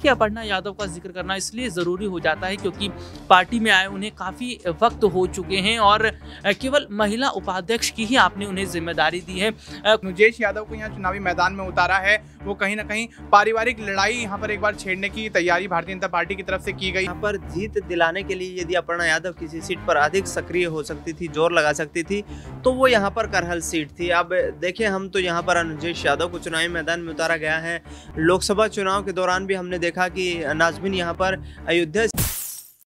देखिए अपर्णा यादव का जिक्र करना इसलिए ज़रूरी हो जाता है क्योंकि पार्टी में आए उन्हें काफ़ी वक्त हो चुके हैं और केवल महिला उपाध्यक्ष की ही आपने उन्हें जिम्मेदारी दी है। अनुजेश यादव को यहाँ चुनावी मैदान में उतारा है, वो कहीं ना कहीं पारिवारिक लड़ाई यहाँ पर एक बार छेड़ने की तैयारी भारतीय जनता पार्टी की तरफ से की गई। यहाँ पर जीत दिलाने के लिए यदि अपर्णा यादव किसी सीट पर अधिक सक्रिय हो सकती थी, जोर लगा सकती थी, तो वो यहाँ पर करहल सीट थी। अब देखिए हम तो यहाँ पर अनुजेश यादव को चुनावी मैदान में उतारा गया है। लोकसभा चुनाव के दौरान भी हमने देखा कि नाज़मीन यहाँ पर अयोध्या।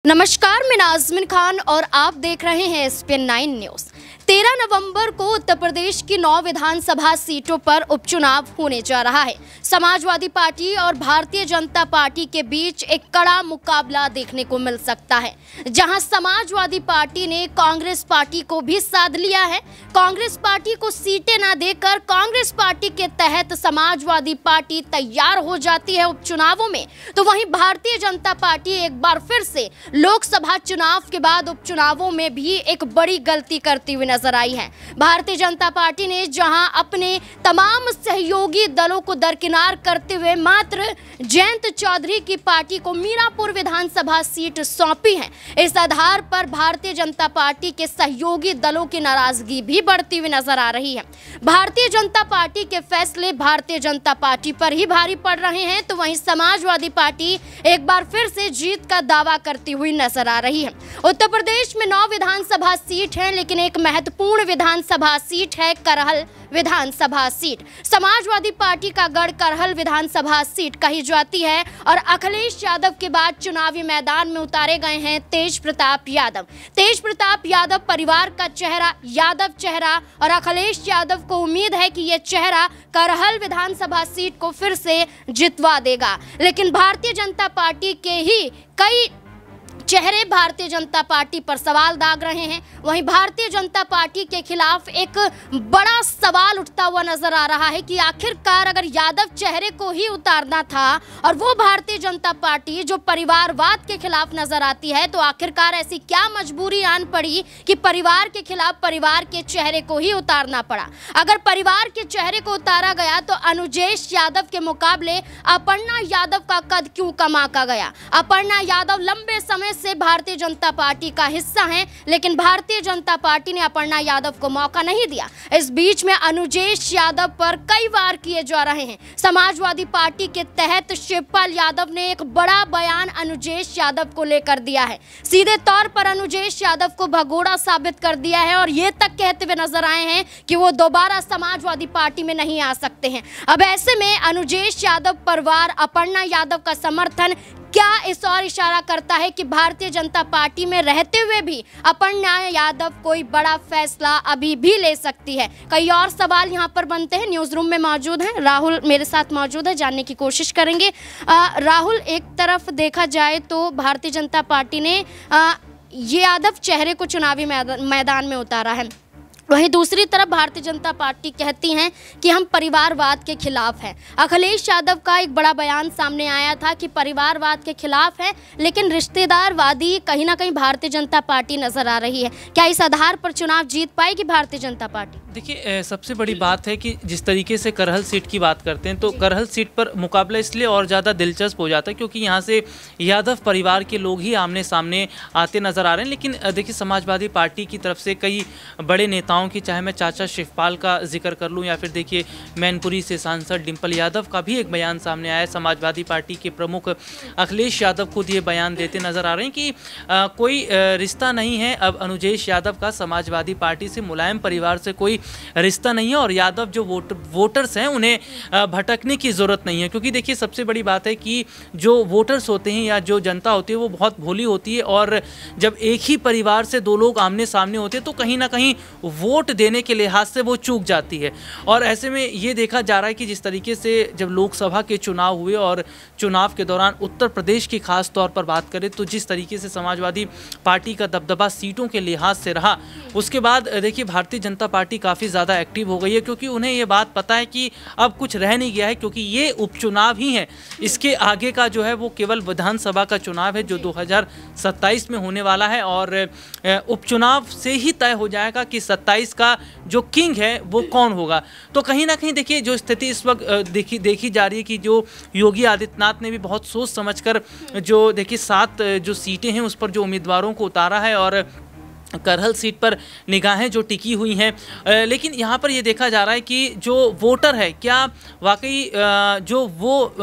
नमस्कार, मैं नाज़मीन खान और आप देख रहे हैं SPN 9 न्यूज़। 13 नवंबर को उत्तर प्रदेश की 9 विधानसभा सीटों पर उपचुनाव होने जा रहा है। समाजवादी पार्टी और भारतीय जनता पार्टी के बीच एक कड़ा मुकाबला देखने को मिल सकता है, जहां समाजवादी पार्टी ने कांग्रेस पार्टी को भी साध लिया है। कांग्रेस पार्टी को सीटें न देकर कांग्रेस पार्टी के तहत समाजवादी पार्टी तैयार हो जाती है उपचुनावों में, तो वहीं भारतीय जनता पार्टी एक बार फिर से लोकसभा चुनाव के बाद उपचुनावों में भी एक बड़ी गलती करती हुई नजर आई है। भारतीय जनता पार्टी ने जहां अपने तमाम सहयोगी दलों को दरकिनार करते हुए मात्र जयंत चौधरी की पार्टी को मीरापुर विधानसभा सीट सौंपी है, इस आधार पर भारतीय जनता पार्टी के सहयोगी दलों की नाराजगी भी बढ़ती हुई नजर आ रही है। भारतीय जनता पार्टी के फैसले भारतीय जनता पार्टी पर ही भारी पड़ रहे हैं, तो वहीं समाजवादी पार्टी एक बार फिर से जीत का दावा करती हुई नजर आ रही है। उत्तर प्रदेश में 9 विधानसभा सीट है, लेकिन एक महत्वपूर्ण विधानसभा सीट है करहल विधानसभा सीट। समाजवादी पार्टी का गढ़ करहल विधानसभा सीट कही जाती है और अखिलेश यादव के बाद चुनावी मैदान में उतारे गए हैं तेज प्रताप यादव। तेज प्रताप यादव परिवार का चेहरा, यादव चेहरा, और अखिलेश यादव को उम्मीद है कि यह चेहरा करहल विधानसभा सीट को फिर से जितवा देगा। लेकिन भारतीय जनता पार्टी के ही कई चेहरे भारतीय जनता पार्टी पर सवाल दाग रहे हैं। वहीं भारतीय जनता पार्टी के खिलाफ एक बड़ा सवाल उठता हुआ नजर आ रहा है कि आखिरकार अगर यादव चेहरे को ही उतारना था और वो भारतीय जनता पार्टी जो परिवारवाद के खिलाफ नजर आती है, तो आखिरकार ऐसी क्या मजबूरी आन पड़ी कि परिवार के खिलाफ परिवार के चेहरे को ही उतारना पड़ा। अगर परिवार के चेहरे को उतारा गया तो अनुजेश यादव के मुकाबले अपर्णा यादव का कद क्यों कम आंका गया। अपर्णा यादव लंबे समय से भारतीय जनता पार्टी का हिस्सा हैं, लेकिन भारतीय जनता पार्टी ने अपर्णा यादव को मौका नहीं दिया। इस बीच में अनुजेश यादव पर कई वार किए जा रहे हैं। समाजवादी पार्टी के तहत शिवपाल यादव ने एक बड़ा बयान अनुजेश यादव को लेकर दिया है। सीधे तौर पर अनुजेश यादव को भगोड़ा साबित कर दिया है और ये तक कहते हुए नजर आए हैं कि वो दोबारा समाजवादी पार्टी में नहीं आ सकते हैं। अब ऐसे में अनुजेश यादव परिवार अपर्णा यादव का समर्थन क्या इस और इशारा करता है कि भारतीय जनता पार्टी में रहते हुए भी अपर्णा यादव कोई बड़ा फैसला अभी भी ले सकती है। कई और सवाल यहां पर बनते हैं। न्यूज़ रूम में मौजूद हैं राहुल, मेरे साथ मौजूद है, जानने की कोशिश करेंगे। राहुल, एक तरफ देखा जाए तो भारतीय जनता पार्टी ने ये यादव चेहरे को चुनावी मैदान में उतारा है, वहीं दूसरी तरफ भारतीय जनता पार्टी कहती हैं कि हम परिवारवाद के खिलाफ हैं। अखिलेश यादव का एक बड़ा बयान सामने आया था कि परिवारवाद के खिलाफ है, लेकिन रिश्तेदारवादी कहीं ना कहीं भारतीय जनता पार्टी नजर आ रही है। क्या इस आधार पर चुनाव जीत पाएगी भारतीय जनता पार्टी? देखिए सबसे बड़ी बात है कि जिस तरीके से करहल सीट की बात करते हैं तो करहल सीट पर मुकाबला इसलिए और ज़्यादा दिलचस्प हो जाता है क्योंकि यहाँ से यादव परिवार के लोग ही आमने सामने आते नजर आ रहे हैं। लेकिन देखिए समाजवादी पार्टी की तरफ से कई बड़े नेताओं की, चाहे मैं चाचा शिवपाल का जिक्र कर लूँ या फिर देखिए मैनपुरी से सांसद डिम्पल यादव का भी एक बयान सामने आया है। समाजवादी पार्टी के प्रमुख अखिलेश यादव खुद ये बयान देते नजर आ रहे हैं कि कोई रिश्ता नहीं है अब अनुजेश यादव का समाजवादी पार्टी से, मुलायम परिवार से कोई रिश्ता नहीं है और यादव जो वोटर्स हैं उन्हें भटकने की ज़रूरत नहीं है। क्योंकि देखिए सबसे बड़ी बात है कि जो वोटर्स होते हैं या जो जनता होती है वो बहुत भोली होती है और जब एक ही परिवार से दो लोग आमने सामने होते हैं तो कहीं ना कहीं वोट देने के लिहाज से वो चूक जाती है। और ऐसे में ये देखा जा रहा है कि जिस तरीके से जब लोकसभा के चुनाव हुए और चुनाव के दौरान उत्तर प्रदेश की खास तौर पर बात करें तो जिस तरीके से समाजवादी पार्टी का दबदबा सीटों के लिहाज से रहा, उसके बाद देखिए भारतीय जनता पार्टी काफ़ी ज़्यादा एक्टिव हो गई है क्योंकि उन्हें ये बात पता है कि अब कुछ रह नहीं गया है क्योंकि ये उपचुनाव ही है। इसके आगे का जो है वो केवल विधानसभा का चुनाव है जो 2027 में होने वाला है और उपचुनाव से ही तय हो जाएगा कि 27 27 का जो किंग है वो कौन होगा। तो कहीं ना कहीं देखिए जो स्थिति इस वक्त देखी जा रही है कि जो योगी आदित्यनाथ ने भी बहुत सोच समझकर जो देखिए 7 जो सीटें हैं उस पर जो उम्मीदवारों को उतारा है और करहल सीट पर निगाहें जो टिकी हुई हैं। लेकिन यहाँ पर ये देखा जा रहा है कि जो वोटर है क्या वाकई जो वो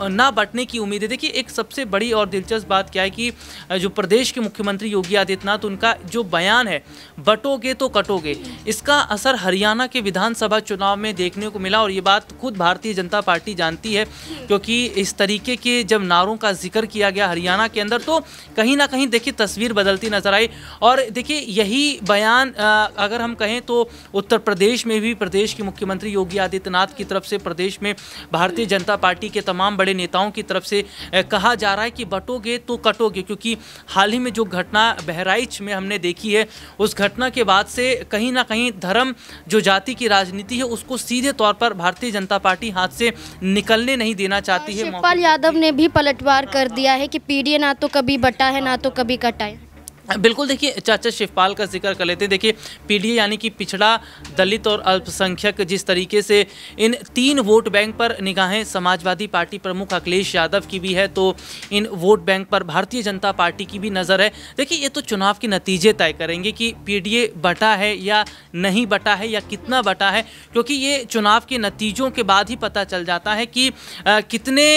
ना बंटने की उम्मीद है। देखिए एक सबसे बड़ी और दिलचस्प बात क्या है कि जो प्रदेश के मुख्यमंत्री योगी आदित्यनाथ उनका जो बयान है बटोगे तो कटोगे, इसका असर हरियाणा के विधानसभा चुनाव में देखने को मिला और ये बात खुद भारतीय जनता पार्टी जानती है, क्योंकि इस तरीके के जब नारों का जिक्र किया गया हरियाणा के अंदर तो कहीं ना कहीं देखिए तस्वीर बदलती नजर आई। और देखिए यही बयान अगर हम कहें तो उत्तर प्रदेश में भी प्रदेश के मुख्यमंत्री योगी आदित्यनाथ की तरफ से प्रदेश में भारतीय जनता पार्टी के तमाम बड़े नेताओं की तरफ से कहा जा रहा है कि बटोगे तो कटोगे, क्योंकि हाल ही में जो घटना बहराइच में हमने देखी है उस घटना के बाद से कहीं ना कहीं धर्म जो जाति की राजनीति है उसको सीधे तौर पर भारतीय जनता पार्टी हाथ से निकलने नहीं देना चाहती है। शिवपाल यादव ने भी पलटवार कर दिया है कि पीडीए ना तो कभी बटा है ना तो कभी कटा है। बिल्कुल, देखिए चाचा शिवपाल का जिक्र कर लेते हैं। देखिए पीडीए यानी कि पिछड़ा, दलित और अल्पसंख्यक, जिस तरीके से इन 3 वोट बैंक पर निगाहें समाजवादी पार्टी प्रमुख अखिलेश यादव की भी है, तो इन वोट बैंक पर भारतीय जनता पार्टी की भी नज़र है। देखिए ये तो चुनाव के नतीजे तय करेंगे कि पीडीए बटा है या नहीं बटा है या कितना बटा है, क्योंकि ये चुनाव के नतीजों के बाद ही पता चल जाता है कि कितने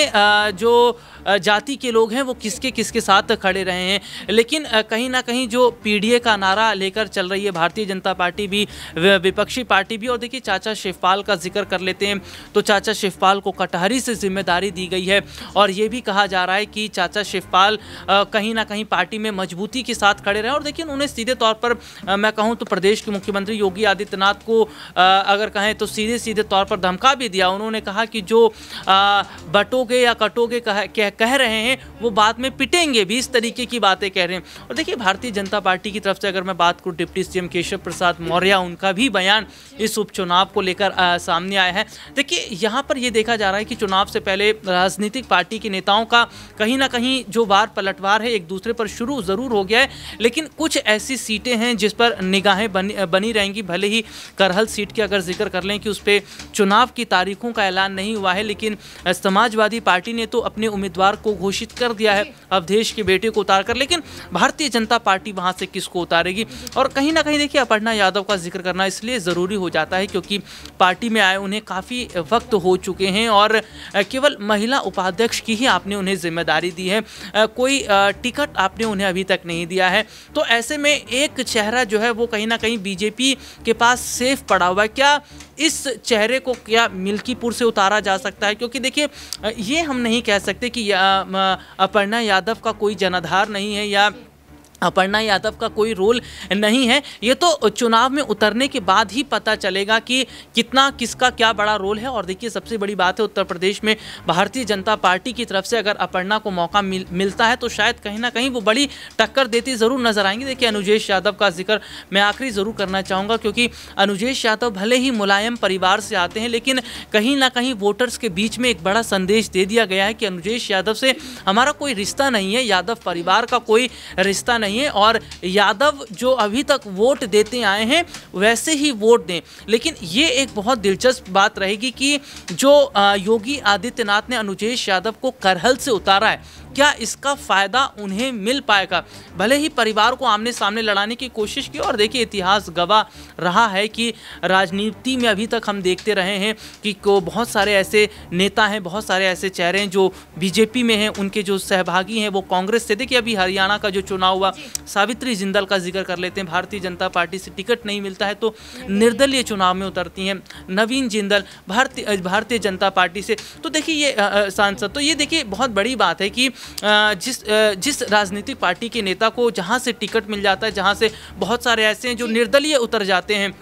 जो जाति के लोग हैं वो किसके साथ खड़े रहे हैं। लेकिन कहीं ना कहीं जो पीडीए का नारा लेकर चल रही है भारतीय जनता पार्टी भी, विपक्षी पार्टी भी। और देखिए चाचा शिवपाल का जिक्र कर लेते हैं तो चाचा शिवपाल को कटहरी से जिम्मेदारी दी गई है और ये भी कहा जा रहा है कि चाचा शिवपाल कहीं ना कहीं पार्टी में मजबूती के साथ खड़े रहे। और देखिए उन्होंने सीधे तौर पर मैं कहूँ तो प्रदेश के मुख्यमंत्री योगी आदित्यनाथ को अगर कहें तो सीधे तौर पर धमका भी दिया। उन्होंने कहा कि जो बटोगे या कटोगे कह रहे हैं वो बाद में पिटेंगे भी, इस तरीके की बातें कह रहे हैं। और देखिए भारतीय जनता पार्टी की तरफ से अगर मैं बात करूं डिप्टी सीएम केशव प्रसाद मौर्य, उनका भी बयान इस उपचुनाव को लेकर सामने आया है। देखिए यहाँ पर ये देखा जा रहा है कि चुनाव से पहले राजनीतिक पार्टी के नेताओं का कहीं ना कहीं जो वार पलटवार है एक दूसरे पर शुरू ज़रूर हो गया है, लेकिन कुछ ऐसी सीटें हैं जिस पर निगाहें बनी रहेंगी। भले ही करहल सीट की अगर जिक्र कर लें कि उस पर चुनाव की तारीखों का ऐलान नहीं हुआ है, लेकिन समाजवादी पार्टी ने तो अपने उम्मीदवार को घोषित कर दिया है अवधेश के बेटे को उतारकर, लेकिन भारतीय जनता पार्टी वहां से किसको उतारेगी। और कहीं ना कहीं देखिए अपर्णा यादव का जिक्र करना इसलिए ज़रूरी हो जाता है क्योंकि पार्टी में आए उन्हें काफ़ी वक्त हो चुके हैं और केवल महिला उपाध्यक्ष की ही आपने उन्हें जिम्मेदारी दी है, कोई टिकट आपने उन्हें अभी तक नहीं दिया है। तो ऐसे में एक चेहरा जो है वो कहीं ना कहीं बीजेपी के पास सेफ पड़ा हुआ है। क्या इस चेहरे को क्या मिल्कीपुर से उतारा जा सकता है? क्योंकि देखिए ये हम नहीं कह सकते कि अपर्णा यादव का कोई जनाधार नहीं है या अपर्णा यादव का कोई रोल नहीं है। ये तो चुनाव में उतरने के बाद ही पता चलेगा कि कितना किसका क्या बड़ा रोल है। और देखिए सबसे बड़ी बात है उत्तर प्रदेश में भारतीय जनता पार्टी की तरफ से अगर अपर्णा को मौका मिलता है तो शायद कहीं ना कहीं वो बड़ी टक्कर देती ज़रूर नजर आएंगी। देखिए अनुजेश यादव का जिक्र मैं आखिरी ज़रूर करना चाहूँगा क्योंकि अनुजेश यादव भले ही मुलायम परिवार से आते हैं, लेकिन कहीं ना कहीं वोटर्स के बीच में एक बड़ा संदेश दे दिया गया है कि अनुजेश यादव से हमारा कोई रिश्ता नहीं है, यादव परिवार का कोई रिश्ता नहीं है और यादव जो अभी तक वोट देते आए हैं वैसे ही वोट दें। लेकिन ये एक बहुत दिलचस्प बात रहेगी कि जो योगी आदित्यनाथ ने अनुजेश यादव को करहल से उतारा है, क्या इसका फ़ायदा उन्हें मिल पाएगा? भले ही परिवार को आमने सामने लड़ाने की कोशिश की और देखिए इतिहास गवाह रहा है कि राजनीति में अभी तक हम देखते रहे हैं कि बहुत सारे ऐसे नेता हैं, बहुत सारे ऐसे चेहरे हैं जो बीजेपी में हैं, उनके जो सहभागी हैं वो कांग्रेस से। देखिए अभी हरियाणा का जो चुनाव हुआ, सावित्री जिंदल का जिक्र कर लेते हैं, भारतीय जनता पार्टी से टिकट नहीं मिलता है तो निर्दलीय चुनाव में उतरती हैं। नवीन जिंदल भारतीय जनता पार्टी से, तो देखिए ये सांसद, तो ये देखिए बहुत बड़ी बात है कि जिस राजनीतिक पार्टी के नेता को जहां से टिकट मिल जाता है, जहां से बहुत सारे ऐसे हैं जो निर्दलीय उतर जाते हैं,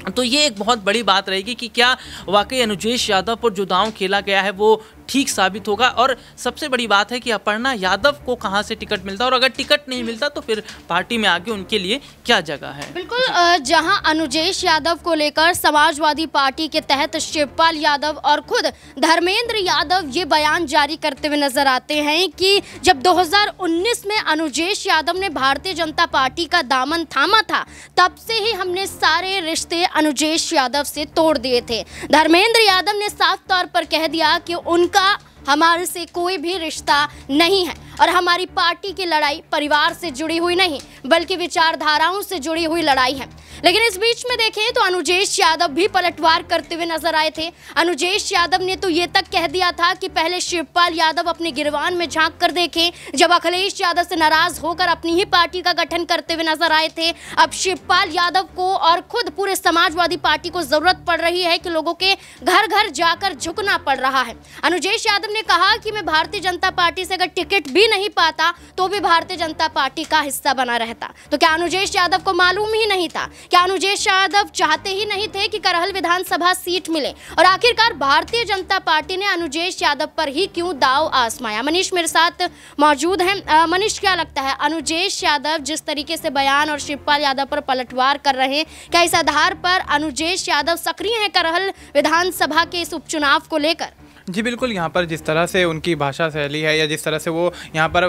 तो ये एक बहुत बड़ी बात रहेगी कि क्या वाकई अनुजेश यादव पर जो दांव खेला गया है वो ठीक साबित होगा। और सबसे बड़ी बात है कि अपर्णा यादव को कहां से टिकट मिलता है, और अगर टिकट नहीं मिलता तो फिर पार्टी में आगे उनके लिए क्या जगह है। बिल्कुल, जहां अनुजेश यादव को लेकर समाजवादी पार्टी के तहत शिवपाल यादव और खुद धर्मेंद्र यादव ये बयान जारी करते हुए नजर आते हैं कि जब 2019 में अनुजेश यादव ने भारतीय जनता पार्टी का दामन थामा था, तब से ही हमने सारे रिश्ते अनुजेश यादव से तोड़ दिए थे। धर्मेंद्र यादव ने साफ तौर पर कह दिया कि उनका हमारे से कोई भी रिश्ता नहीं है और हमारी पार्टी की लड़ाई परिवार से जुड़ी हुई नहीं बल्कि विचारधाराओं से जुड़ी हुई लड़ाई है। लेकिन इस बीच में देखें तो अनुजेश यादव भी पलटवार करते हुए नजर आए थे। अनुजेश यादव ने तो ये तक कह दिया था कि पहले शिवपाल यादव अपने गिरवान में झांक कर देखें, जब अखिलेश यादव से नाराज होकर अपनी ही पार्टी का गठन करते हुए नजर आए थे। अब शिवपाल यादव को और खुद पूरे समाजवादी पार्टी को जरूरत पड़ रही है कि लोगों के घर घर जाकर झुकना पड़ रहा है। अनुजेश यादव ने कहा कि मैं भारतीय जनता पार्टी से अगर टिकट भी नहीं पाता तो भी भारतीय जनता पार्टी का हिस्सा बना रहता। तो क्या अनुजेश यादव को मालूम ही नहीं था? क्या अनुजेश यादव चाहते ही नहीं थे कि करहल विधानसभा सीट मिले? और आखिरकार भारतीय जनता पार्टी ने अनुजेश यादव पर ही क्यों दांव आजमाया? मनीष मेरे साथ मौजूद हैं। मनीष, क्या लगता है अनुजेश यादव जिस तरीके से बयान और शिवपाल यादव पर पलटवार कर रहे हैं, क्या इस आधार पर अनुजेश यादव सक्रिय हैं करहल विधानसभा के इस उपचुनाव को लेकर? जी बिल्कुल, यहाँ पर जिस तरह से उनकी भाषा शैली है या जिस तरह से वो यहाँ पर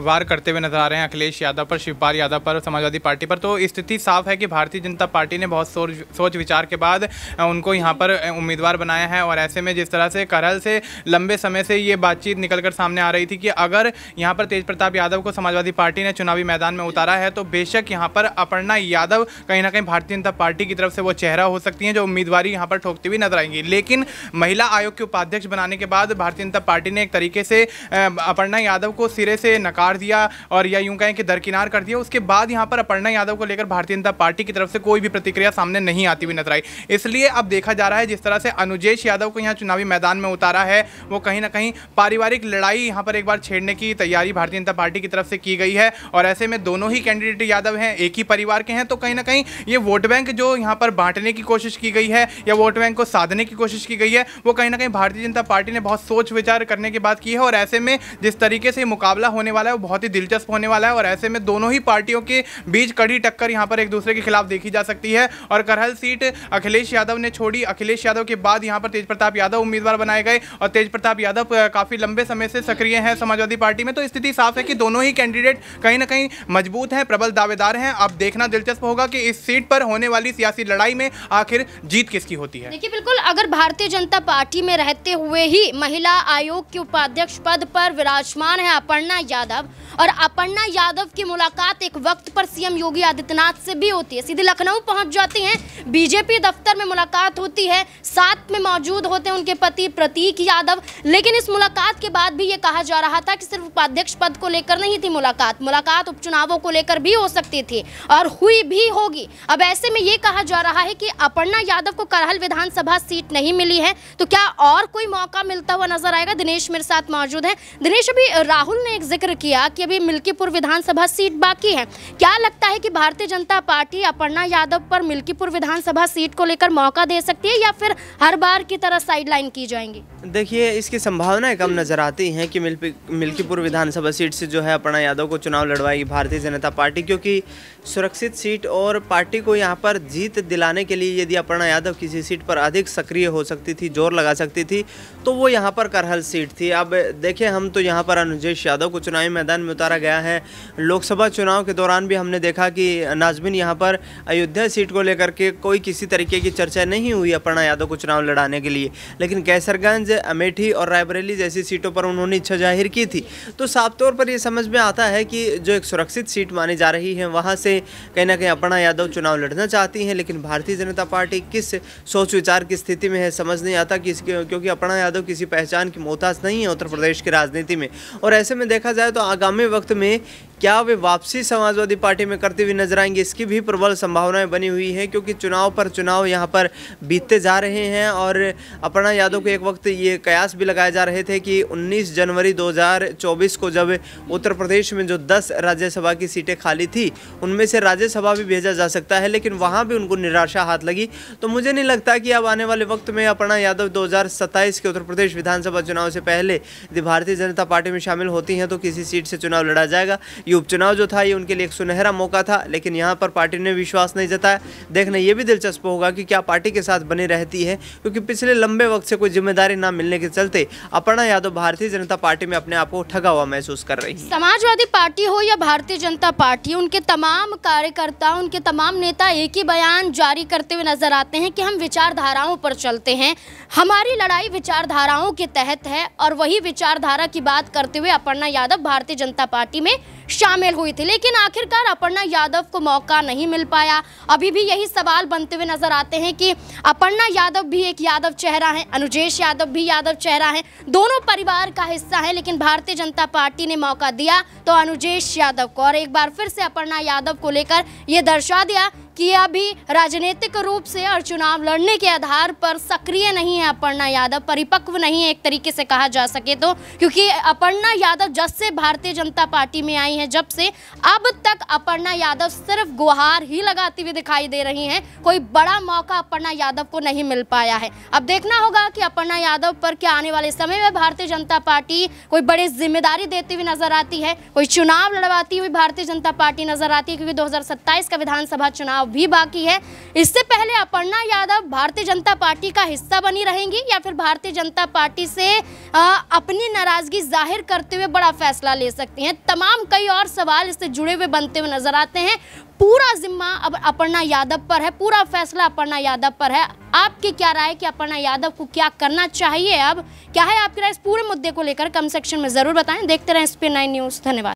वार करते हुए नजर आ रहे हैं अखिलेश यादव पर, शिवपाल यादव पर, समाजवादी पार्टी पर, तो स्थिति साफ है कि भारतीय जनता पार्टी ने बहुत सोच विचार के बाद उनको यहाँ पर उम्मीदवार बनाया है। और ऐसे में जिस तरह से करहल से लंबे समय से ये बातचीत निकल कर सामने आ रही थी कि अगर यहाँ पर तेज प्रताप यादव को समाजवादी पार्टी ने चुनावी मैदान में उतारा है तो बेशक यहाँ पर अपर्णा यादव कहीं ना कहीं भारतीय जनता पार्टी की तरफ से वो चेहरा हो सकती हैं जो उम्मीदवारी यहाँ पर ठोकती हुई नजर आएंगी। लेकिन महिला आयोग के उपाध्यक्ष बनाने के बाद भारतीय जनता पार्टी ने एक तरीके से अपर्णा यादव को सिरे से नकार दिया और या यूं कहें कि दरकिनार कर दिया। उसके बाद यहां पर अपर्णा यादव को लेकर भारतीय जनता पार्टी की तरफ से कोई भी प्रतिक्रिया सामने नहीं आती हुई नजर आई। इसलिए अब देखा जा रहा है जिस तरह से अनुजेश यादव को यहां चुनावी मैदान में उतारा है, वो कहीं ना कहीं पारिवारिक लड़ाई यहां पर एक बार छेड़ने की तैयारी भारतीय जनता पार्टी की तरफ से की गई है। और ऐसे में दोनों ही कैंडिडेट यादव हैं, एक ही परिवार के हैं, तो कहीं ना कहीं ये वोट बैंक जो यहां पर बांटने की कोशिश की गई है या वोट बैंक को साधने की कोशिश की गई है, वो कहीं ना कहीं भारतीय जनता पार्टी ने बहुत सोच विचार करने के बाद की है। और ऐसे में जिस तरीके से मुकाबला होने वाला है वो बहुत ही दिलचस्प होने वाला है। और ऐसे में दोनों ही पार्टियों के बीच कड़ी टक्कर यहां पर एक दूसरे के खिलाफ देखी जा सकती है। और करहल सीट अखिलेश यादव ने छोड़ी, अखिलेश यादव के बाद यहां पर तेज प्रताप यादव उम्मीदवार बनाए गए और तेज प्रताप यादव काफी लंबे समय से सक्रिय हैं समाजवादी पार्टी में। तो स्थिति साफ है कि दोनों ही कैंडिडेट कहीं ना कहीं मजबूत हैं, प्रबल दावेदार हैं। अब देखना दिलचस्प होगा कि इस सीट पर होने वाली सियासी लड़ाई में आखिर जीत किसकी होती है। देखिए बिल्कुल, अगर भारतीय जनता पार्टी में रहते हुए ही महिला आयोग के उपाध्यक्ष पद पर विराजमान है अपर्णा यादव, और अपर्णा यादव की मुलाकात एक वक्त पर सीएम योगी आदित्यनाथ से भी होती है, सीधे लखनऊ पहुंच जाती हैं, बीजेपी दफ्तर में मुलाकात होती है, साथ में मौजूद होते हैं उनके पति प्रतीक यादव। लेकिन इस मुलाकात के बाद भी ये कहा जा रहा था कि सिर्फ उपाध्यक्ष पद को लेकर नहीं थी मुलाकात उपचुनावों को लेकर भी हो सकती थी और हुई भी होगी। अब ऐसे में ये कहा जा रहा है कि अपर्णा यादव को करहल विधानसभा सीट नहीं मिली है, तो क्या और कोई मौका मिलता हुआ नजर आएगा? दिनेश मेरे साथ मौजूद है। दिनेश, अभी राहुल ने एक जिक्र किया कि अभी मिल्कीपुर विधानसभा सीट बाकी है, क्या लगता है कि भारतीय जनता पार्टी अपर्णा यादव पर मिल्कीपुर विधानसभा सीट को लेकर मौका दे सकती है या फिर हर बार की तरह साइडलाइन की जाएंगी? देखिए, इसकी संभावनाएं कम नजर आती हैं कि मिल्कीपुर विधानसभा सीट से जो है अपर्णा यादव को चुनाव लड़वाएगी भारतीय जनता पार्टी, क्योंकि सुरक्षित सीट और पार्टी को यहाँ पर जीत दिलाने के लिए यदि अपर्णा यादव किसी सीट पर अधिक सक्रिय हो सकती थी, जोर लगा सकती थी, तो वो यहाँ पर करहल सीट थी। अब देखें, हम तो यहाँ पर अनुजेश यादव को चुनावी मैदान में उतारा गया है। लोकसभा चुनाव के दौरान भी हमने देखा कि नाज़मीन यहाँ पर अयोध्या सीट को लेकर के कोई किसी तरीके की चर्चा नहीं हुई अपर्णा यादव को चुनाव लड़ाने के लिए, लेकिन कैसरगंज, अमेठी और रायबरेली जैसी सीटों पर उन्होंने इच्छा जाहिर की थी। तो साफ तौर पर ये समझ में आता है कि जो एक सुरक्षित सीट मानी जा रही है वहाँ से कहीं ना कहीं अपर्णा यादव चुनाव लड़ना चाहती हैं। लेकिन भारतीय जनता पार्टी किस सोच विचार की स्थिति में है समझ नहीं आता, क्योंकि अपर्णा यादव किसी पहचान की मोहताज नहीं है उत्तर प्रदेश की राजनीति में। और ऐसे में देखा जाए तो आगामी वक्त में क्या वे वापसी समाजवादी पार्टी में करते हुए नजर आएंगे, इसकी भी प्रबल संभावनाएं बनी हुई है, क्योंकि चुनाव पर चुनाव यहाँ पर बीतते जा रहे हैं। और अपर्णा यादव को एक वक्त ये कयास भी लगाए जा रहे थे कि 19 जनवरी 2024 को जब उत्तर प्रदेश में जो 10 राज्यसभा की सीटें खाली थी उनमें से राज्यसभा भी भेजा जा सकता है, लेकिन वहाँ भी उनको निराशा हाथ लगी। तो मुझे नहीं लगता कि अब आने वाले वक्त में अपर्णा यादव 2027 के उत्तर प्रदेश विधानसभा चुनाव से पहले यदि भारतीय जनता पार्टी में शामिल होती हैं तो किसी सीट से चुनाव लड़ा जाएगा। ये उपचुनाव जो था ये उनके लिए एक सुनहरा मौका था, लेकिन यहाँ पर पार्टी ने विश्वास नहीं जताया। देखना ये भी दिलचस्प होगा कि क्या पार्टी के साथ बनी रहती है, क्योंकि पिछले लंबे वक्त से कोई जिम्मेदारी ना मिलने के चलते अपर्णा यादव भारतीय जनता पार्टी में अपने आप को ठगा हुआ महसूस कर रही है। समाजवादी पार्टी हो या भारतीय जनता पार्टी, उनके तमाम कार्यकर्ता, उनके तमाम नेता एक ही बयान जारी करते हुए नजर आते हैं कि हम विचारधाराओं पर चलते हैं, हमारी लड़ाई विचारधाराओं के तहत है। और वही विचारधारा की बात करते हुए अपर्णा यादव भारतीय जनता पार्टी में शामिल हुई थी, लेकिन आखिरकार अपर्णा यादव को मौका नहीं मिल पाया। अभी भी यही सवाल बनते हुए नजर आते हैं कि अपर्णा यादव भी एक यादव चेहरा है, अनुजेश यादव भी यादव चेहरा है, दोनों परिवार का हिस्सा है, लेकिन भारतीय जनता पार्टी ने मौका दिया तो अनुजेश यादव को। और एक बार फिर से अपर्णा यादव को लेकर ये दर्शा दिया कि अभी राजनीतिक रूप से और चुनाव लड़ने के आधार पर सक्रिय नहीं है अपर्णा यादव, परिपक्व नहीं है एक तरीके से कहा जा सके तो, क्योंकि अपर्णा यादव जब से भारतीय जनता पार्टी में आई है, जब से अब तक अपर्णा यादव सिर्फ गुहार ही लगाती हुई दिखाई दे रही हैं। कोई बड़ा मौका अपर्णा यादव को नहीं मिल पाया है। अब देखना होगा कि अपर्णा यादव पर क्या आने वाले समय में भारतीय जनता पार्टी कोई बड़ी जिम्मेदारी देती हुई नजर आती है, कोई चुनाव लड़वाती हुई भारतीय जनता पार्टी नजर आती है, क्योंकि 2027 का विधानसभा चुनाव भी बाकी है। इससे पहले अपर्णा यादव भारतीय जनता पार्टी का हिस्सा बनी रहेंगी या फिर भारतीय जनता पार्टी से अपनी नाराजगी जाहिर करते हुए बड़ा फैसला ले सकती हैं। तमाम कई और सवाल इससे जुड़े हुए बनते हुए नजर आते हैं। पूरा जिम्मा अब अपर्णा यादव पर है, पूरा फैसला अपर्णा यादव पर है। आपकी क्या राय है कि अपर्णा यादव को क्या करना चाहिए, अब क्या है आपकी राय इस पूरे मुद्दे को लेकर? कमेंट सेक्शन में जरूर बताएं। देखते रहें SPN9 न्यूज़। धन्यवाद।